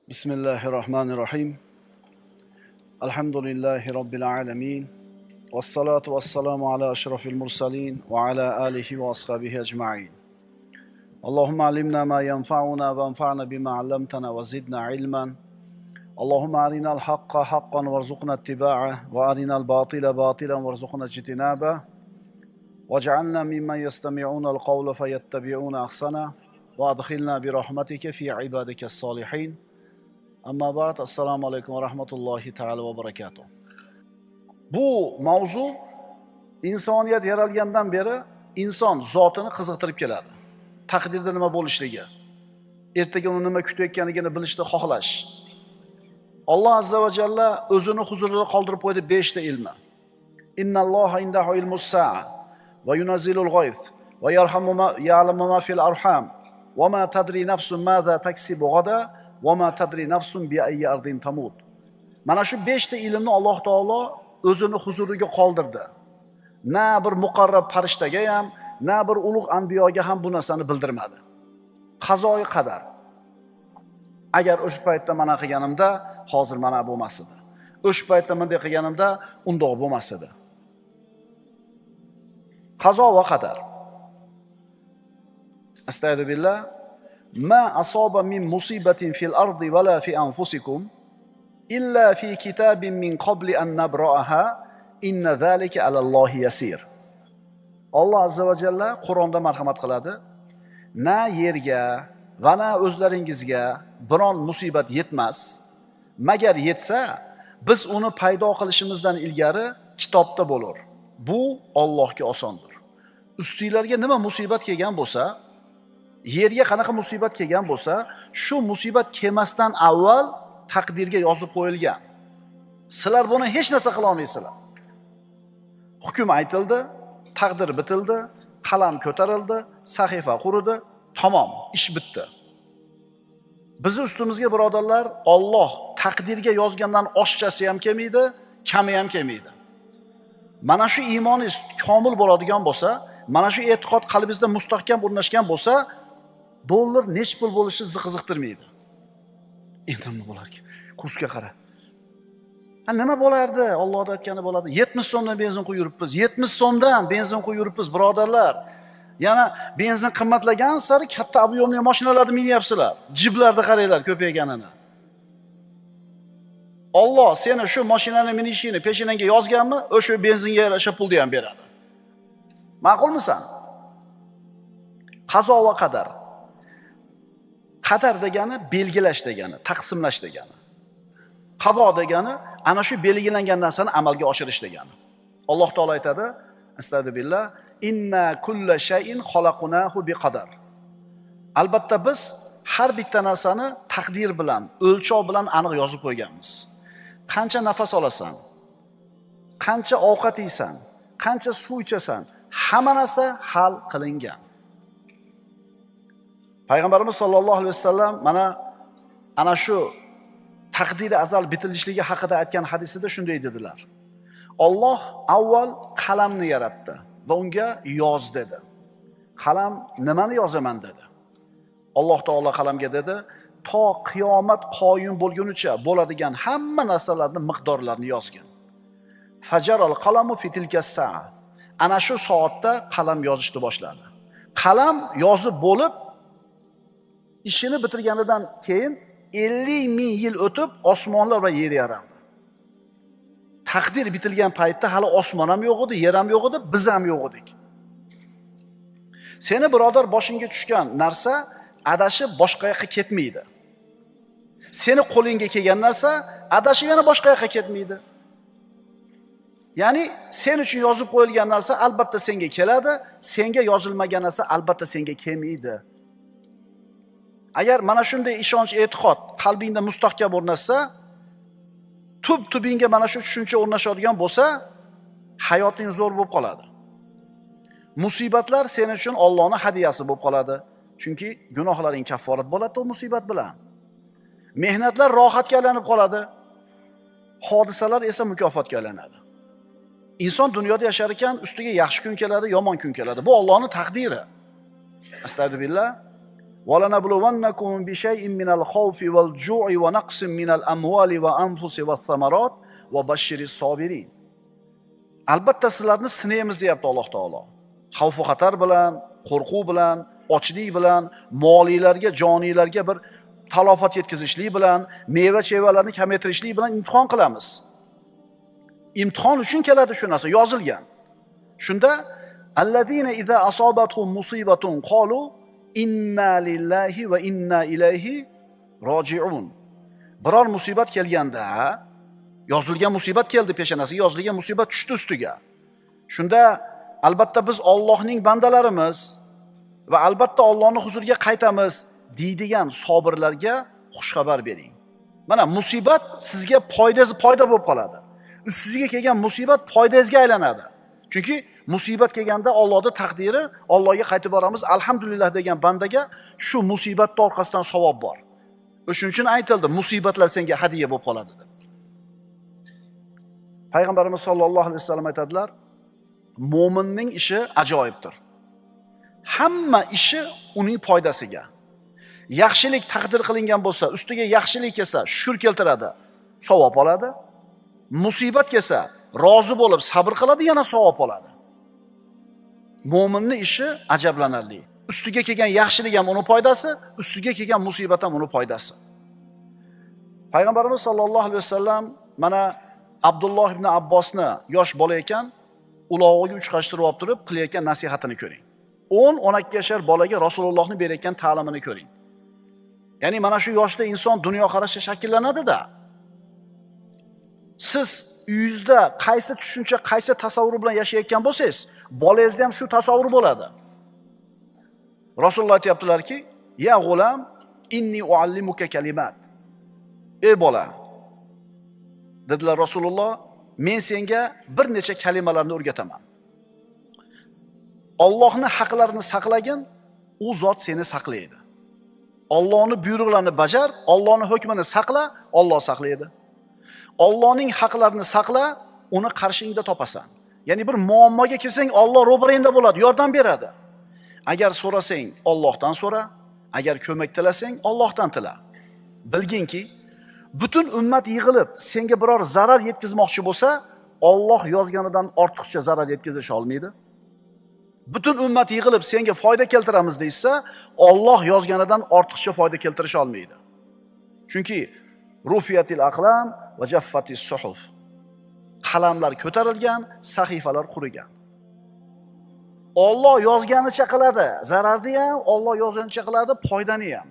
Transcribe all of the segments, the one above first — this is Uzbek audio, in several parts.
Bismillahirrahmanirrahim. Alhamdulillahi Rabbil alamin. Wassalatu wassalamu ala ashrafil mursalin wa ala alihi wa ashabihi ajma'in. Allahumma alimna ma yanfa'una wa anfa'na bima 'allamtana wa zidna ilman. Allahumma arina al-haqqa haqqan warzuqna ittiba'ah wa arina al-batila batilan warzuqna ijtinabah. Waj'alna mimman yastami'una al-qawla fayattabi'una ahsana wa adkhilna bi rahmatika fi 'ibadika as-salihin. Amma ba'd, assalomu alaykum va rahmatullohi ta'ala va barakatuh. Bu mavzu insoniyat yaralgandan beri inson zotini qiziqtirib keladi. Taqdirda nima bo'lishligi, ertaga uni nima kutayotganligini bilishni xohlash. Alloh azza va jalla o'zini huzurida qoldirib qo'ydi 5 ta ilmi. Innalloha indahu ilmus sa'a va yunazzilul g'ayth va ya'lamu ma fil arham va ma tadri nafsun madha taksibu g'ada va ma tadri nafsun bi ayyi ardin tamut. Mana shu 5 ta ilmni Alloh taolo o'zini huzuriga qoldirdi. Na bir muqarrab farishtaga ham, na bir ulug' anbiyoga ham bu narsani bildirmadi. Qazoi qadar. Agar o'sha paytda mana qilganimda, hozir mana bo'lmas edi. O'sha paytda bunday qilganimda, undoq bo'lmas edi. Qazo va qadar. Astagfirullah. Ma asaba min musibatin fil ardi wala fi anfusikum illa fi kitabin min qabli an nabra'aha inna zalika 'ala Allohi yasir. Alloh azza va jalla Qur'onda marhamat qiladi. Na yerga va na o'zlaringizga biron musibat yetmas. Magar yetsa, biz uni paydo qilishimizdan ilgari kitobda bo'lar. Bu Allohga osondir. Ustinglarga nima musibat kelgan bo'lsa, yerga qanaqa musibat kelgan bo'lsa, shu musibat kelmasdan avval taqdirga yozib qo'yilgan. Sizlar buni hech narsa qila olmaysizlar. Hukm aytildi, taqdir bitildi, qalam ko'tarildi, sahifa quridi, tamom, ish bitdi. Bizi ustimizga birodarlar, Alloh taqdirga yozgandan oshchasi ham kelmaydi, kami ham kelmaydi. Mana shu iymoningiz komil bo'ladigan bo'lsa, mana shu e'tiqod qalbingizda mustahkam o'rnashgan bo'lsa, dollar nech pul bo'lishi qiziqtirmaydi. Endi nima bo'larki? Kursga qara. Nima bo'lardi? Allohda aytgani bo'ladi. 70 so'mdan benzin quyib yuribmiz. 70 so'mdan benzin quyib yuribmiz, birodarlar. Yana benzin qimmatlagan sari katta объемli mashinalarni minyapsizlar. Jiblarda qaranglar ko'payganini. Alloh seni shu mashinani minishingni peshinangga yozganmi, o'sha benzinga yarasha pulni ham beradi. Ma'qulmisan? Qazo va qadar. Qadar degani belgilash degani, taqsimlash degani. Qado degani ana shu belgilangan narsani amalga oshirish degani. Alloh taolo aytadi: "Astagfirullah, inna kulla shay'in xalaqnahu biqadar." Albatta biz har bitta narsani taqdir bilan, o'lchov bilan aniq yozib qo'yganmiz. Qancha nafas olasan, qancha ovqat yeysan, qancha suv ichasan, hamma narsa hal qilingan. Payg'ambarimiz sollallohu alayhi vasallam ana shu taqdiri azal bitilishligi haqida aytgan hadisida shunday dedilar. Alloh avval qalamni yaratdi va unga yoz dedi. Qalam nimani yozaman dedi. Alloh taolo qalamga dedi, to qiyomat qoyim bo'lgunicha bo'ladigan hamma narsalarning miqdorlarini yozgin. Fajaral qalamu fi tilka sa'a. Ana shu soatda qalam yozishni boshladi. Qalam yozib bo'lib ishini bitirganidan keyin 50 ming yil o'tib osmonlar va yer yaraldi. Taqdir bitilgan paytda hali osmon ham yo'q edi, yer ham yo'q edi, biz ham yo'q edik. Seni birodar boshingga tushgan narsa adashib boshqa yoqqa ketmaydi. Seni qo'lingga kelgan narsa adashib yana boshqa yoqqa ketmaydi. Ya'ni sen uchun yozib qo'yilgan narsa albatta senga keladi, senga yozilmagan narsa albatta senga kelmaydi. Agar mana shunday ishonch, e'tiqod qalbingda mustahkam o'rnashsa, tub-tubingga mana shu tushuncha o'rnashadigan bo'lsa, hayoting zo'r bo'lib qoladi. Musibatlar sen uchun Allohning hadiyasi bo'lib qoladi. Chunki gunohlaring kafforat bo'ladi u musibat bilan. Mehnatlar rohatga aylanib qoladi. Hodisalar esa mukofotga aylanadi. Inson dunyoda yashar ekan, ustiga yaxshi kun keladi, yomon kun keladi. Bu Allohning taqdiri. Astagfirullah. وَلَنَبْلُوَنَّكُمْ بِشَيْءٍ مِّنَ الْخَوْفِ وَالْجُوعِ وَنَقْصٍ مِّنَ الْأَمْوَالِ وَأَنفُسِ وَالثَّمَرَاتِ وَبَشِّرِ الصَّابِرِينَ. Albatta sizlarni sinaymiz deyapti Alloh taolo. Xavf va xatar bilan, qo'rquv bilan, ochlik bilan, moliylarga, joniylarga bir talofat yetkazishlik bilan, meva-chevalarni kamaytirishlik bilan imtihon qilamiz. Imtihon uchun keladi shu narsa yozilgan. Shunda allazina iza asabatuhum musibatun qalu inna lillahi va inna ilayhi roji'un. Biror musibat kelganda, yozilgan musibat keldi, peshonasiga yozilgan musibat tushdi ustiga. Shunda albatta biz Allohning bandalarimiz va albatta Allohning huzuriga qaytamiz deydigan sobirlarga xush xabar bering. Mana musibat sizga foyda bo'lib qoladi. Ustingizga kelgan musibat foydangizga aylanadi. Chunki musibat kelganda Allohning taqdiri, Allohga qaytib boramiz, alhamdulillah degan bandaga shu musibatning orqasidan savob bor. O'shuning uchun aytildi, musibatlar senga hadiya bo'lib qoladi deb. Payg'ambarimiz sollallohu alayhi vasallam aytadilar, mo'minning ishi ajoyibdir. Hamma ishi uning foydasiga. Yaxshilik taqdir qilingan bo'lsa, ustiga yaxshilik kelsa, shukr keltiradi, savob oladi. Musibat kelsa, rozi bo'lib sabr qiladi, yana savob oladi. Mo'minning ishi ajablanarli. Ustiga kelgan yaxshilik ham uning foydasi, ustiga kelgan musibat ham uning foydasi. Payg'ambarimiz sollallohu alayhi vasallam mana Abdulloh ibn Abbosni yosh bola ekan, ulog'iga uchqashtirib olib turib qilayotgan nasihatini ko'ring. 10-12 yashar bolaga Rasulullohning berayotgan ta'limini ko'ring. Ya'ni mana shu yoshda inson dunyoqarashi shakllanadi-da. Siz uyingizda qaysi tushuncha, qaysi tasavvur bilan yashayotgan bo'lsangiz, bolangizda ham shu tasavvur bo'ladi. Rasululloh aytibdilarki, "Ya g'ulam, inni uallimuka kalimat." Ey bola, dedilar Rasululloh, men senga bir necha kalimalarni o'rgataman. Allohning haqlarini saqlagin, u zot seni saqlaydi. Allohning buyruqlarini bajar, Allohning hukmini saqla, Alloh saqlaydi. Allohning haqlarini saqla, uni qarshingda topasan. Ya'ni bir muammoga kelsang, Alloh ro'baringda bo'ladi, yordam beradi. Agar so'rasang, Allohdan so'ra, agar ko'mak tilasang, Allohdan tila. Bilginki, butun ummat yig'ilib senga biror zarar yetkazmoqchi bo'lsa, Alloh yozganidan ortiqcha zarar yetkazish olmaydi. Butun ummat yig'ilib senga foyda keltiramiz deysa, Alloh yozganidan ortiqcha foyda keltirish olmaydi. Chunki rufiyatil aqlam va jaffatis suhuf. Qalamlar ko'tarilgan, sahifalar qurigan. Alloh yozganicha qiladi, zararni ham, Alloh yozganicha qiladi, foydani ham.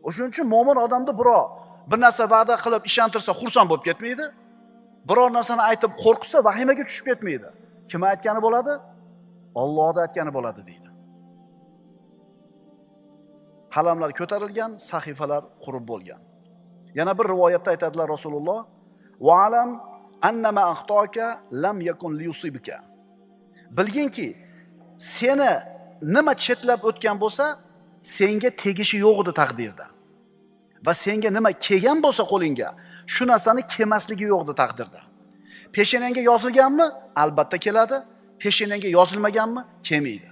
O'shuning uchun mo'min odamda bir narsa va'da qilib ishontirsa xursand bo'lib ketmaydi. Biror narsani aytib qo'rqsa vahimaga tushib ketmaydi. Kim aytgani bo'ladi? Allohning aytgani bo'ladi deydi. Qalamlar ko'tarilgan, sahifalar qurib bo'lgan. Yana bir rivoyatda aytadilar Rasululloh, "Va alam annama axtoka lam yakun liyusibka." Bilginki, seni nima chetlab o'tgan bo'lsa, senga tegishi yo'q edi taqdirda. Va senga nima kelgan bo'lsa qo'lingga, shu narsani kelmasligi yo'q edi taqdirda. Peshonangga yozilganmi? Albatta keladi. Peshonangga yozilmaganmi? Kelmaydi.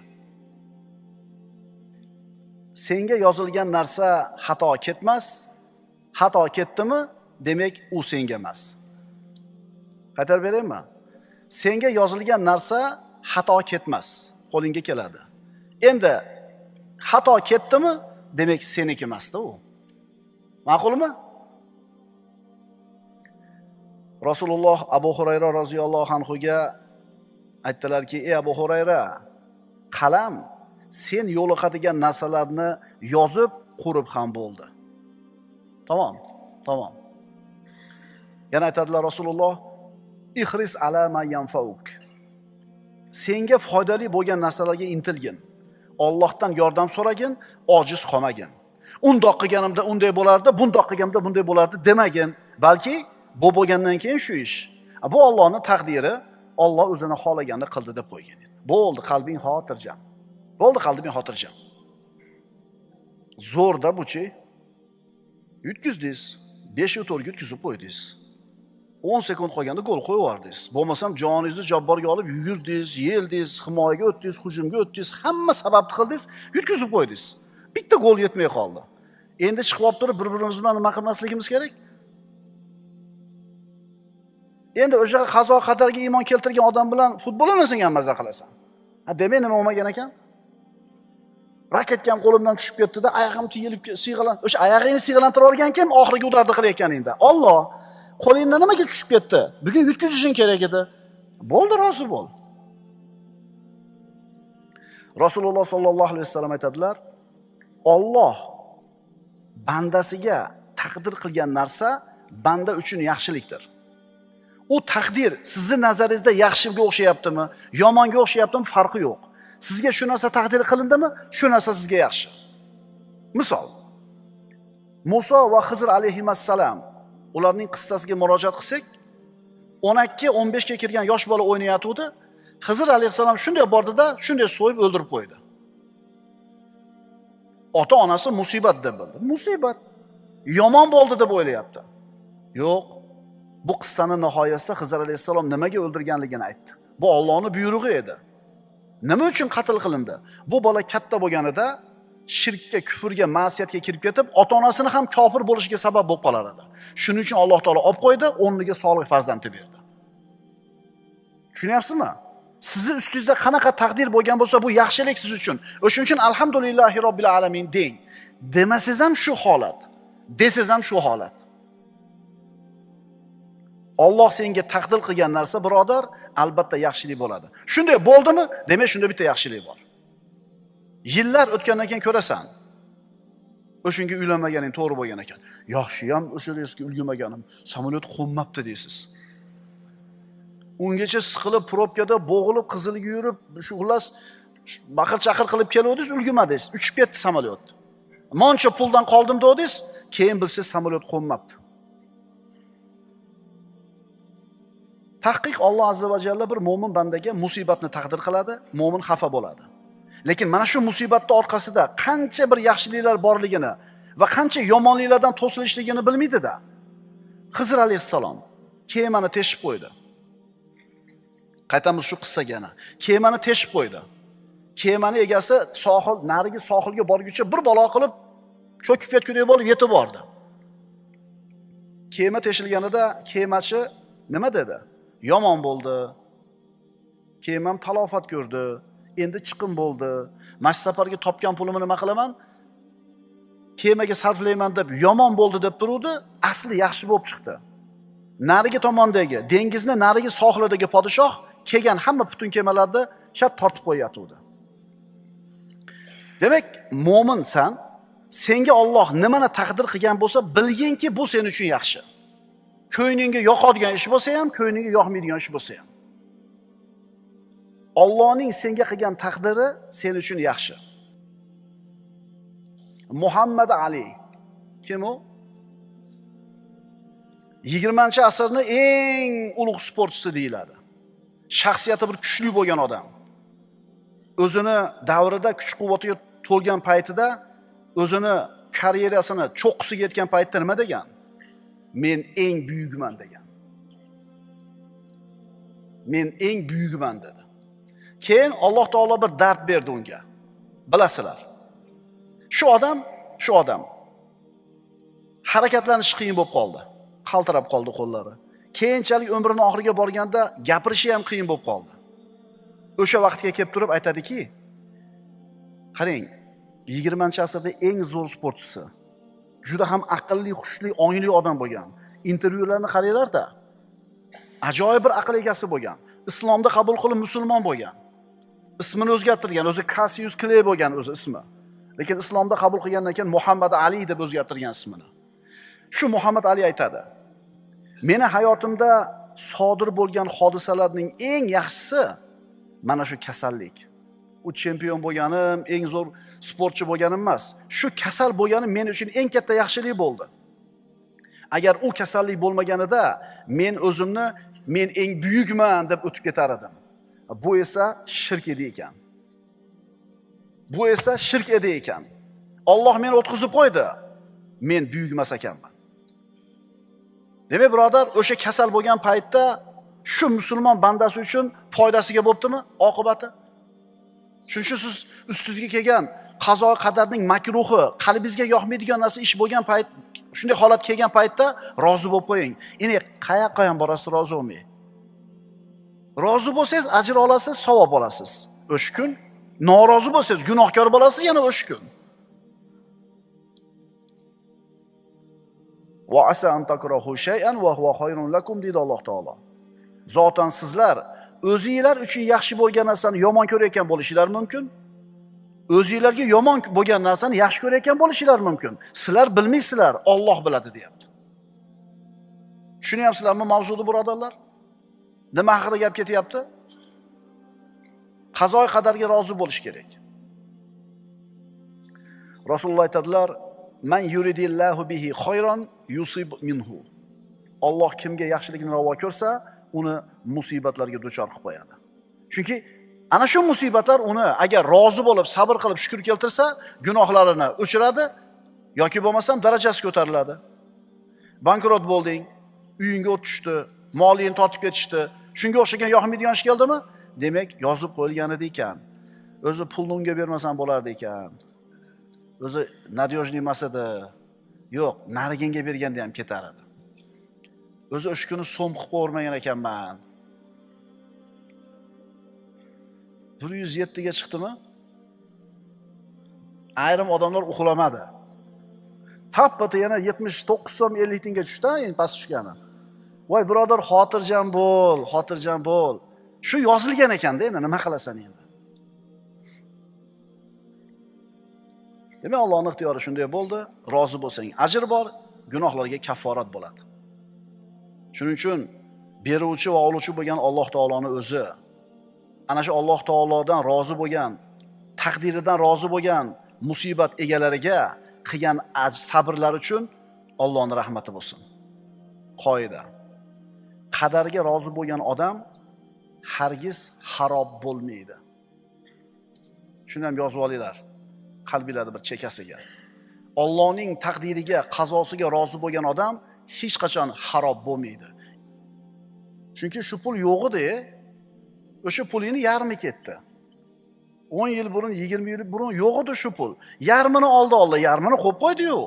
Senga yozilgan narsa xato ketmas. Xato ketdimi, demak u senga emas. Qaytarib beraymi? Senga yozilgan narsa xato ketmas, qo'lingga keladi. Endi xato ketdimi, demak seniki emas-da u. Ma'qulmi? Rasululloh Abu Hurayra roziyallohu anhu ga aytdilarki, "Ey Abu Hurayra, qalam sen yo'liqadigan narsalarni yozib, qurib ham bo'ldi." Tamom. Yana aytadilar Rasululloh, "Ihris ala ma yanfauk." Senga foydali bo'lgan narsalarga intilgin. Allohdan yordam so'ragin, ojiz qolmagin. Undoq qilganimda unday bo'lardi, bundoq qilganimda bunday bo'lardi demagin, balki bu bo'lgandan keyin shu ish. Bu Allohning taqdiri, Alloh o'zini xohlaganini qildi deb qo'ygan. Bo'ldi, qalbing xotirjam. Bo'ldi, qalbing xotirjam. Zo'rda buchi. Yutkizdingiz, 5 o'tga yutkizib qo'ydingiz. 10 sekund qolganda gol qo'yib yubordingiz. Bo'lmasam joningizni jabborga olib yugurdingiz, yeldingiz, himoyaga o'tdingiz, hujumga o'tdingiz, hamma sababni qildingiz, yutkizib qo'ydingiz. Bitta gol yetmay qoldi. Endi chiqib olib turib bir-birimiz bilan nima qilmasligimiz kerak? Endi o'sha qazo qadarga iymon keltirgan odam bilan futbol o'ynasang ham maza qilasan. Demak nima bo'lmagan ekan? Raketga qo'limdan tushib ketdi-da, oyog'im tiyilib siyg'alan. O'sha oyog'ingni siyg'alantirib olgan kim oxirgi udarni qilayotganingda? Alloh. Qo'lingdan nimaga tushib ketdi? Bugun yutkazishing kerak edi. Bo'ldi, rozi bo'l. Rasululloh sollallohu alayhi vasallam aytadilar, Alloh bandasiga taqdir qilgan narsa banda uchun yaxshilikdir. U taqdir sizning nazaringizda yaxshiga o'xshayaptimi, yomonga o'xshayaptimi farqi yo'q. Sizga shu narsa taqdir qilindimi, shu narsa sizga yaxshi. Misol, Muso va Xizr alayhissalom ularning qissasiga murojaat qilsak, 12-15 ga kirgan yosh bola o'ynayotdi. Xizr alayhissalom shunday bordi-da, shunday so'yib o'ldirib qo'ydi. Ota-onasi musibat deb bildi. Musibat. Yomon bo'ldi deb o'ylayapti. Yo'q. Bu qissaning nihoyasida Xizr alayhissalom nimaga o'ldirganligini aytdi. Bu Allohning buyrug'i edi. Nima uchun qatl qilindi? Bu bola katta bo'lganida shirkka, kufrga, ma'siyatga kirib ketib, ota-onasini ham kofir bo'lishiga sabab bo'lib qolar edi. Shuning uchun Alloh taolo olib qo'ydi, o'rniga solih farzandni berdi. Tushunyapsizmi? Sizni ustingizda qanaqa taqdir bo'lgan bo'lsa, bu yaxshilik siz uchun. O'shuning uchun alhamdulillahi robbil alamin deng. Demasangiz ham shu holat, desangiz ham shu holat. Alloh senga taqdir qilgan narsa, birodar, albatta yaxshilik bo'ladi. Shunday bo'ldimi? Demak, shunda bitta yaxshilik bor. Yillar o'tgandan keyin ko'rasan. O'shunga uylanmaganing to'g'ri bo'lgan ekan. Yaxshi ham o'sha reysga ulgurmaganim, samolyot qo'nmabdi deysiz. Ungacha siqilib, probkada bo'g'ilib, qizilga yurib, shu xullas baqir-chaqir qilib keluvdingiz, ulgurmadingiz. Uchib ketdi samolyot. Moncha puldan qoldim dedingiz, keyin bilsiz samolyot qo'nmabdi. Tahqiq Alloh azza va jalla bir mo'min bandaga musibatni taqdir qiladi, mo'min xafa bo'ladi. Lekin mana shu musibatning orqasida qancha bir yaxshiliklar borligini va qancha yomonliklardan to'silishligini bilmaydi-da. Xizr alayhissalom kemani teshib qo'ydi. Qaytamiz shu qissaga yana. Kemani teshib qo'ydi. Kemani egasi narigi sohilga borguncha bir balo qilib cho'kib ketgudek bo'lib yetib bordi. Kema teshilganida kemachi nima dedi? Yomon bo'ldi. Kemam talofat ko'rdi. Endi chiqim bo'ldi. Mash safarga topgan pulimni nima qilaman? Kemaga sarflayman deb yomon bo'ldi deb turuvdi, asli yaxshi bo'lib chiqdi. Narigi tomondagi, dengizni narigi sohilidagi podshoh kelgan hamma butun kemalarni shat tortib qo'yatuvdi. Demak, mo'minsan, senga Alloh nimani taqdir qilgan bo'lsa, bilginki bu sen uchun yaxshi. Ko'nglingga yoqadigan ish bo'lsa ham, ko'nglingga yoqmaydigan ish bo'lsa ham. Allohning senga qilgan taqdiri sen uchun yaxshi. Muhammad Ali kim u? 20-asrning eng ulug' sportchisi deyiladi. Shaxsiyati bir kuchli bo'lgan odam. O'zini davrida kuch-quvvatiga to'lgan paytida, o'zini karyerasini cho'qqisiga yetgan paytda nima degan? Men eng buyukman degan. Men eng buyukman dedi. Keyin Alloh taolo bir dard berdi unga. Bilasizlar. Shu odam harakatlanishi qiyin bo'lib qoldi. Qaltirab qoldi qo'llari. Keyinchalik umrining oxiriga borganda gapirishi ham qiyin bo'lib qoldi. O'sha vaqtga kelib turib aytadiki, qarang, 20-asrda eng zo'r sportchisi, juda ham aqlli, xushli, ongli odam bo'lgan. Intervyularni qaranglar-da. Ajoyib bir aql egasi bo'lgan. Islomda qabul qilib musulmon bo'lgan. Ismini o'zgartirgan, o'zi Cassius Clay bo'lgan o'zi ismi. Lekin islomda qabul qilgandan keyin Muhammad Ali deb o'zgartirgan ismini. Shu Muhammad Ali aytadi: "Meni hayotimda sodir bo'lgan hodisalarning eng yaxshisi mana shu kasallik. U chempion bo'lganim, eng zo'r sportchi bo'lganim emas. Shu kasal bo'lganim men uchun eng katta yaxshilik bo'ldi. Agar u kasallik bo'lmaganida men o'zimni men eng buyukman deb o'tib ketar edim. Bu esa shirk edi ekan. Bu esa shirk edi ekan. Alloh meni o'tkazib qo'ydi. Men buyuk emas ekanman." Demak, birodar, o'sha kasal bo'lgan paytda shu musulmon bandasi uchun foydasiga bo'ptimi oqibati? Shuning uchun siz ustingizga kelgan qazo qadarning makruhi, qalbingizga yoqmaydigan narsa ish bo'lgan payt, shunday holat kelgan paytda rozi bo'lib qo'ying. Endi qayoqqa ham borasiz rozi bo'lmay. Rozi bo'lsangiz ajr olasiz, savob olasiz. O'sha kun norozi bo'lsangiz, gunohkor bo'lasiz yana o'sha kun. Va asa an takrahu shay'an wa huwa khayrun lakum deydi Alloh taolo. Zotan sizlar o'zingizlar uchun yaxshi bo'lgan narsani yomon ko'rayotgan bo'lishinglar mumkin. O'zingizlarga yomon bo'lgan narsani yaxshi ko'rayotgan bo'lishinglar mumkin. Sizlar bilmaysizlar, Alloh biladi deyapti. Tushunyapsizlarmi mavzuni birodarlar? Nima haqida gap ketyapti? Qazoy qadarga rozi bo'lish kerak. Rasululloh aytadilar: "Man yuridillahu bihi khayran yusib minhu." Alloh kimga yaxshilikni ravo ko'rsa, uni musibatlarga duchor qilib qo'yadi. Chunki ana shu musibatlar uni agar rozi bo'lib, sabr qilib, shukr keltirsa, gunohlarini o'chiradi yoki bo'lmasam darajasi ko'tariladi. Bankrot bo'lding, uyingga o't tushdi, molingni tortib ketishdi. Shunga o'xshagan yoqmaydigan ish keldimi? Demak, yozib qo'yilgan edi ekan. O'zi pulni unga bermasam bo'lardi ekan. O'zi nadyojniy emas edi. Yo'q, nariginga berganda ham ketar edi. O'zi o'sha kuni so'm qilib qo'ymagan ekanman. 107 ga chiqdimi? Ayrim odamlar uxlamadi. Tappati yana 79 so'm 50 tiyinga tushdi, endi past tushgani. Voy birodar, xotirjam bo'l, xotirjam bo'l. Shu yozilgan ekanda, endi nima qilasan endi? Demak, Allohning ixtiyori shunday bo'ldi. Rozi bo'lsang, ajr bor, gunohlarga kafforat bo'ladi. Shuning uchun beruvchi va oluvchi bo'lgan Alloh taoloning o'zi, ana shu Alloh taolodan rozi bo'lgan, taqdiridan rozi bo'lgan musibat egalariga qilgan sabrlar uchun Allohning rahmati bo'lsin. Qoida. Qadarga rozi bo'lgan odam hargiz xarob bo'lmaydi. Shuni ham yozib olinglar. Qalbingizda bir chekasiga. Allohning taqdiriga, qazosiga rozi bo'lgan odam hech qachon xarob bo'lmaydi. Chunki shu pul yo'q edi, o'sha pulingni yarmi ketdi. 10 yil burun, 20 yil burun yo'q edi shu pul. Yarmini oldi Alloh, yarmini qo'yib qo'ydi-yu.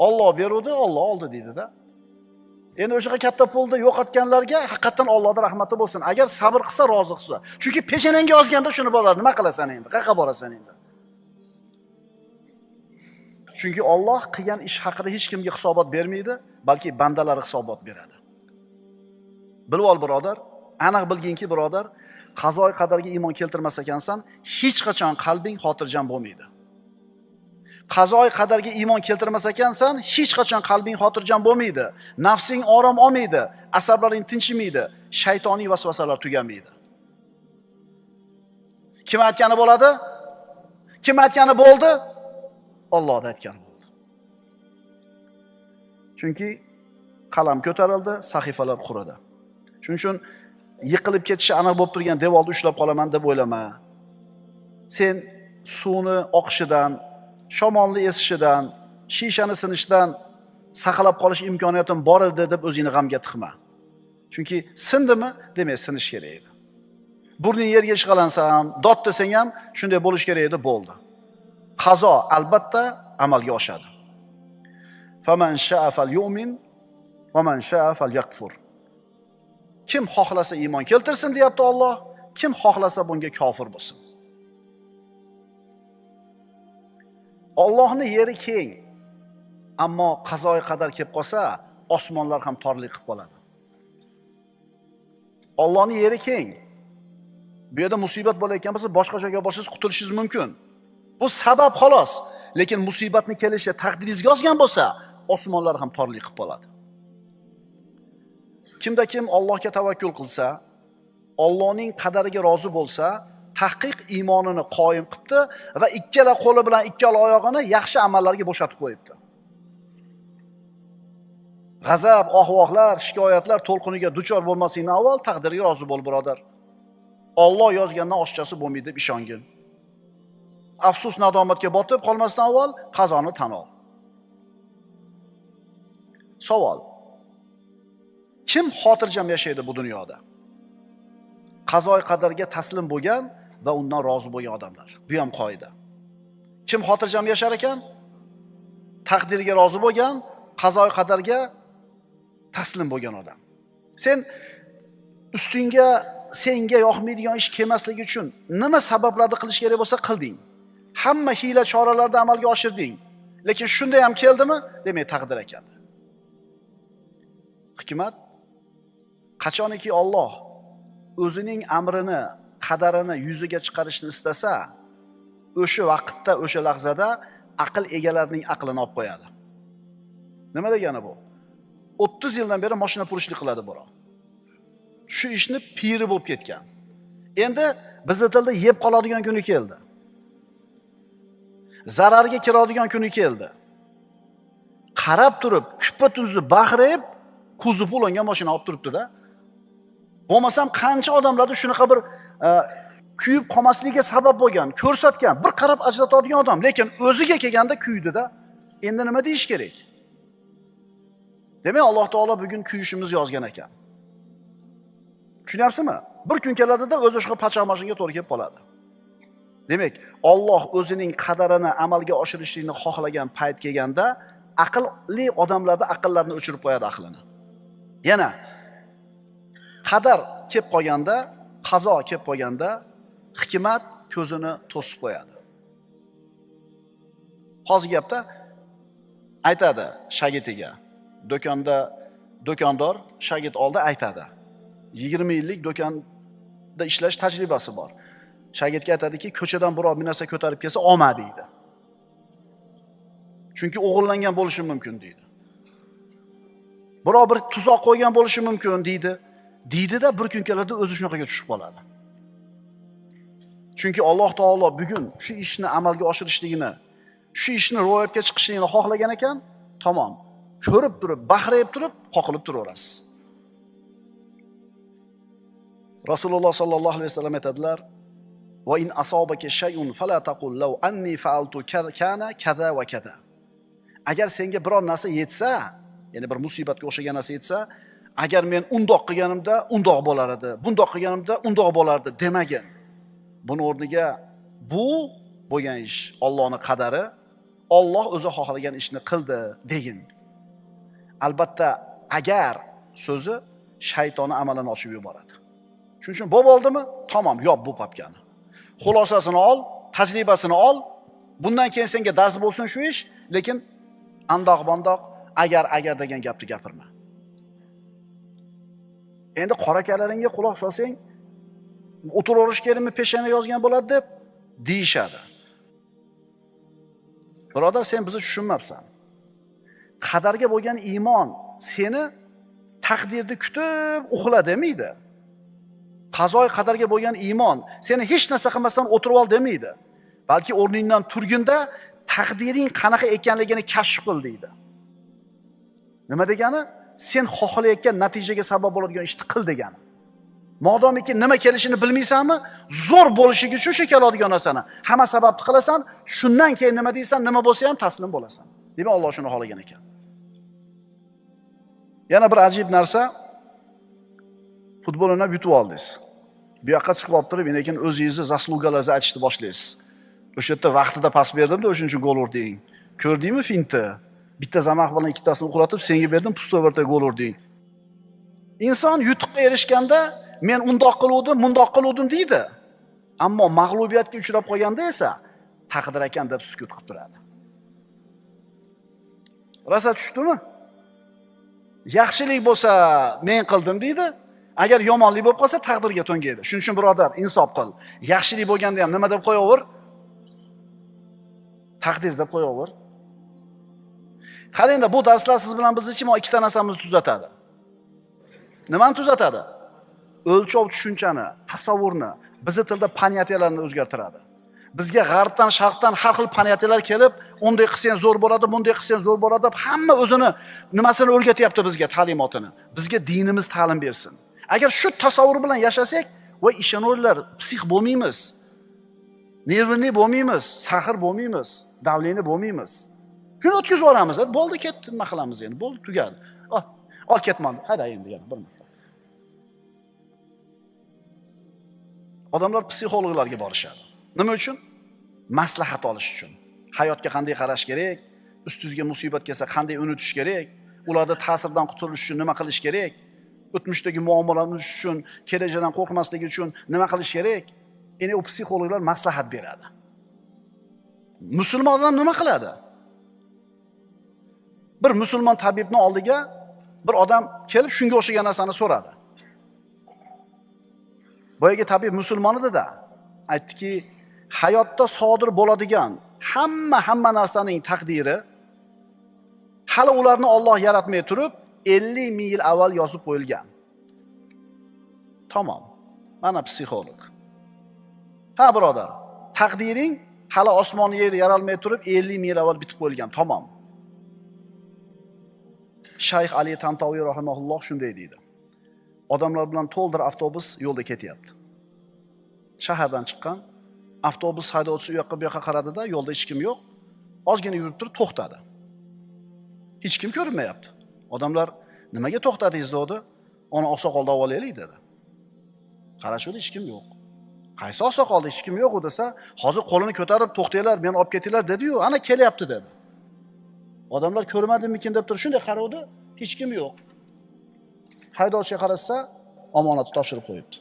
Alloh beruvdi, Alloh oldi deydi-da. Endi o'sha katta pulni yo'qotganlarga haqiqatan Allohning rahmati bo'lsin. Agar sabr qilsa, rozi qilsa. Chunki peshanangga yozganda shuni bo'ladi. Nima qilasan endi? Qayerga borasan endi? Chunki Alloh qilgan ish haqida hech kimga hisobot bermaydi, balki bandalar hisobot beradi. Bilib ol birodar, aniq bilginki birodar, qazoy qadarga iymon keltirmas ekansan, hech qachon qalbing xotirjam bo'lmaydi. Qazoy qadarga iymon keltirmas ekansan, hech qachon qalbing xotirjam bo'lmaydi. Nafsing orom olmaydi, asablaring tinchimaydi, shaytoniy vasvasalar tugamaydi. Kim aytgani bo'ladi? Kim aytgani bo'ldi? Alloh aytgani bo'ldi. Chunki qalam ko'tarildi, sahifalar quridi. Shuning uchun yiqilib ketishi aniq bo'lib turgan devorni ushlab qolaman deb o'ylama. Sen suvni oqishidan, shamolni esishidan, shishani sinishdan saqlab qolish imkoniyatim bor edi deb o'zingni g'amga tiqma. Chunki sindimi, demak sinish kerak edi. Burning yerga ishqalansa ham, dod desang ham shunday bo'lish kerak edi, bo'ldi. Qazo albatta amalga oshadi. Faman sha'a falyu'min va man sha'a falyakfur. Kim xohlasa iymon keltirsin deyapti Alloh, kim xohlasa bunga kofir bo'lsin. Allohning yeri keng, ammo qazoy qadar kelib qolsa, osmonlar ham torlik qilib qoladi. Allohning yeri keng. Bu yerda musibat bo'layotgan bo'lsa, boshqa joyga borsangiz qutulishingiz mumkin. Bu sabab xolos, lekin musibatni kelishi taqdiringizga yozgan bo'lsa, osmonlar ham torlik qilib qoladi. Kimda kim Allohga tavakkul qilsa, Allohning qadariga rozi bo'lsa, tahqiq iymonini qoyim qilibdi va ikkala qo'li bilan ikkala oyog'ini yaxshi amallarga bo'shatib qo'yibdi. G'azab, ohvohlar, shikoyatlar to'lqiniga duchor bo'lmasingdan avval taqdirga rozi bo'l, birodar. Alloh yozgandan oshchasi bo'lmaydi deb ishongin. Afsus, nadomatga botib qolmasdan avval qazoni tan ol. Savol: kim xotirjam yashaydi bu dunyoda? Qazoy qadarga taslim bo'lgan va undan rozi bo'lgan odamlar. Bu ham qoida. Kim xotirjam yashar ekan? Taqdirga rozi bo'lgan, qazo qadarga taslim bo'lgan odam. Sen ustingga senga yoqmaydigan ish kelmasligi uchun nima sabablarni qilish kerak bo'lsa qilding. Hamma hiyla choralarni amalga oshirding. Lekin shunda ham keldimi? Demak, taqdir ekan. Hikmat qachoniki Alloh o'zining amrini, qadarini yuzaga chiqarishni istasa, o'sha vaqtda, o'sha lahzada aql egalarining aqlini olib qo'yadi. Nima degani bu? 30 yildan beri mashina purushlik qiladi birov. Shu ishni piri bo'lib ketgan. Endi bizning tilda yeb qoladigan kuni keldi. Zararga kiradigan kuni keldi. Qarab turib, kupa-tuzni baxrayib, ko'zi pulangan mashina olib turibdi-da. Bo'lmasam qancha odamlarni shunaqa bir kuyib qolmasligiga sabab bo'lgan, ko'rsatgan, bir qarab ajratadigan odam, lekin o'ziga kelganda kuydi-da. Endi nima deyish kerak? Demak, Alloh taolo bugun kuyishimizni yozgan ekan. Tushunyapsizmi? Bir kun keladida o'zi shu pachaq-mashinga to'g'ri kelib qoladi. Demak, Alloh o'zining qadarini amalga oshirishlikni xohlagan payt kelganda, aqlli odamlarda aqllarini o'chirib qo'yadi aqlini. Yana qadar kelib qolganda, qazo kelib qolganda, hikmat ko'zini to'sib qo'yadi. Hozir gapda aytadi shagidiga. Do'kondor shagid oldi aytadi. 20 yillik do'konda ishlash tajribasi bor. Shagidga aytadiki, ko'chadan birov bir narsa ko'tarib kelsa, olma deydi. Chunki o'g'irlangan bo'lishi mumkin deydi. Birov bir tuzoq qo'ygan bo'lishi mumkin deydi. Deydi-da, bir kun keladi o'zi shunaqaga tushib qoladi. Chunki Alloh taolo bugun shu ishni amalga oshirishligini, shu ishni ro'yobga chiqishligini xohlagan ekan, tamom. Ko'rib turib, baxrayib turib, qoqilib turaverasiz. Rasululloh sallallohu alayhi vasallam aytadilar: "Va in asabaka shay'un fala taqul law anni fa'altu kana kaza va kaza." Agar senga biror narsa yetsa, ya'ni bir musibatga o'xshagan narsa yetsa, agar men undoq qilganimda undoq bo'lar edi, bundoq qilganimda undoq bo'lardi demagin. Buni o'rniga bu bo'lgan ish Allohning qadari, Alloh o'zi xohlagan ishni qildi degin. Albatta, agar so'zi shaytonni amalini ochib yuboradi. Shuning uchun bo'p oldimi? Tamom, yo'q bu papkani. Xulosasini ol, tajribasini ol. Bundan keyin senga dars bo'lsin shu ish, lekin andoq-bondoq agar degan gapni gapirma. Endi qora kalaringga quloq solsang, o'tiraverish kerakmi, peshana yozgan bo'ladi deb deyishadi. Birodar, sen bizni tushunmabsan. Qadarga bo'lgan iymon seni taqdirni kutib uxla demaydi. Qazoy qadarga bo'lgan iymon seni hech narsa qilmasdan o'tirib ol demaydi. Balki o'rningdan turganda taqdiring qanaqa ekanligini kashf qil deydi. Nima degani? Sen xohlayotgan natijaga sabab bo'ladigan ishni qil degani. Modomiki nima kelishini bilmaysanmi, zo'r bo'lishiga shu keladigan narsani hamma sababni qilasan, shundan keyin nima deysan, nima bo'lsa ham taslim bo'lasan. Demak, Alloh shuni xohlagan ekan. Yana bir ajib narsa, futbol o'ynab yutib oldingiz. Bu yoqqa chiqib olib turib, lekin o'zingizni zaslugalarni aytishni boshlaysiz. O'sha yerda vaqtida pas berdimda, o'shuning uchun gol urding. Ko'rdingmi fintni? Bitta zamaq bilan ikkitasini uxlatib, senga berdim, pustoverda gol urding. Inson yutuqqa erishganda men undoq qiluvdim, mundoq qiluvdim deydi. Ammo mag'lubiyatga uchrab qolganda esa taqdir ekan deb sukut qilib turadi. Rosa tushdimi? Yaxshilik bo'lsa men qildim deydi. Agar yomonlik bo'lib qolsa taqdirga to'ngaydi. Shuning uchun birodar, insof qil. Yaxshilik bo'lganda ham nima deb qo'yaver? Taqdir deb qo'yaver. Qarangda, bu darslar siz bilan biz uchun ikkita narsamizni tuzatadi. Nimani tuzatadi? O'lchov tushunchani, tasavvurni, bizning tilda понятияларni o'zgartiradi. Bizga g'arbdan, sharqdan har xil понятиялар kelib, unday qilsang zo'r bo'ladi, bunday qilsang zo'r bo'ladi deb hamma o'zini nimasini o'rgatyapti bizga, ta'limotini. Bizga dinimiz ta'lim bersin. Agar shu tasavvur bilan yashasak, va ishonaverlar, psix bo'lmaymiz. Nervli bo'lmaymiz, sahr bo'lmaymiz, davleni bo'lmaymiz. Shuni o'tkazib yuboramiz. Bo'ldi, ketdi, nima qilamiz endi? Bo'ldi, tugadi. Ol ketmadi. Hada endi yana bir marta. Odamlar psixologlarga borishadi. Nima uchun? Maslahat olish uchun. Hayotga qanday qarash kerak? Ustingizga musibat kelsa qanday unutish kerak? Ularda ta'sirdan qutulish uchun nima qilish kerak? O'tmishdagi muammolarimiz uchun, kelajakdan qo'rqmaslik uchun nima qilish kerak? Endi u psixologlar maslahat beradi. Musulmon odam nima qiladi? Bir musulmon tabibning oldiga bir odam kelib shunga o'xshagan narsani so'radi. Boyagi tabib musulmon edi-da, aytdiki, hayotda sodir bo'ladigan hamma narsaning taqdiri hali ularni Alloh yaratmay turib 50 ming yil avval yozib qo'yilgan. Tamom. Mana psixolog. Ha birodar, taqdiring hali osmon yer yaralmay turib 50 ming yil avval bitib qo'yilgan. Tamom. Shayx Ali Tantoviy rahimahulloh shunday deydi. Odamlar bilan to'ldir avtobus yo'lda ketyapti. Shahardan chiqqan avtobus haydovchisi u yoqqa bu yoqqa qaradida, yo'lda hech kim yo'q. Ozgina yurib turib to'xtadi. Hech kim ko'rinmayapti. Odamlar nimaga to'xtadingiz dedi? Uni oqsoqolda olaylik dedi. Qarashuvda hech kim yo'q. Qaysi oqsoqolda hech kim yo'q desa, hozir qo'lini ko'tarib to'xtanglar, meni olib ketinglar dedi-yu, ana kelyapti dedi. Odamlar ko'rmadimmikin deb turib shunday qaradi, hech kim yo'q. Haydovchiga qarasa, omonatni topshirib qo'yibdi.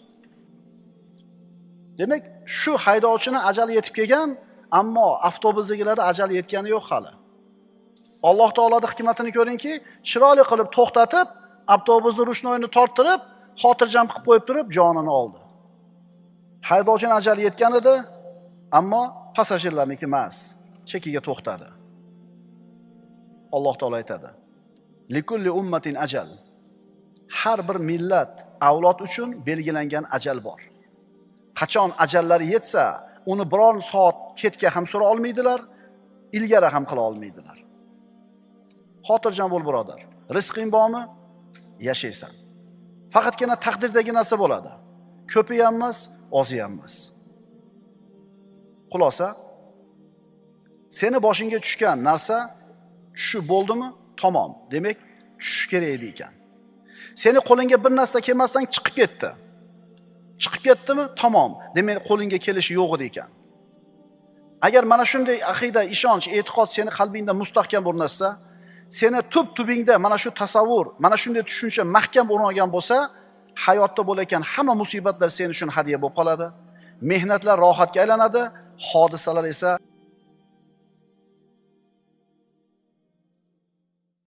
Demak, shu haydovchini ajali yetib kelgan, ammo avtobusdagilarda ajali yetgani yo'q hali. Alloh taoloning hikmatini ko'ringki, chiroyli qilib to'xtatib, avtobusning rushnoyini torttirib, xotirjam qilib qo'yib turib, jonini oldi. Haydovchining ajali yetgan edi, ammo passajirlarniki emas, chekiga to'xtadi. Alloh taolo aytadi: "Likulli ummatin ajal." Har bir millat, avlod uchun belgilangan ajal bor. Qachon ajallari yetsa, uni biror soat ketga ham so'ra olmaydilar, ilgari ham qila olmaydilar. Xotirjam bo'l birodar. Rizqing bormi? Yashaysan. Faqatgina taqdirdagi narsa bo'ladi. Ko'pi ham emas, ozi ham emas. Xulosa, seni boshingga tushgan narsa tushib bo'ldimi? Tamom. Demak, tushish kerak edi ekan. Seni qo'lingga bir narsa kelmasdan chiqib ketdi. Chiqib ketdimi? Tamom. Demak, qo'lingga kelishi yo'q edi ekan. Agar mana shunday aqida, ishonch, e'tiqod seni qalbingda mustahkam o'rnashsa, seni tub-tubingda mana shu tasavvur, mana shunday tushuncha mahkam o'rnagan bo'lsa, hayotda bo'layotgan hamma musibatlar sen uchun hadiya bo'lib qoladi. Mehnatlar rohatga aylanadi, hodisalar esa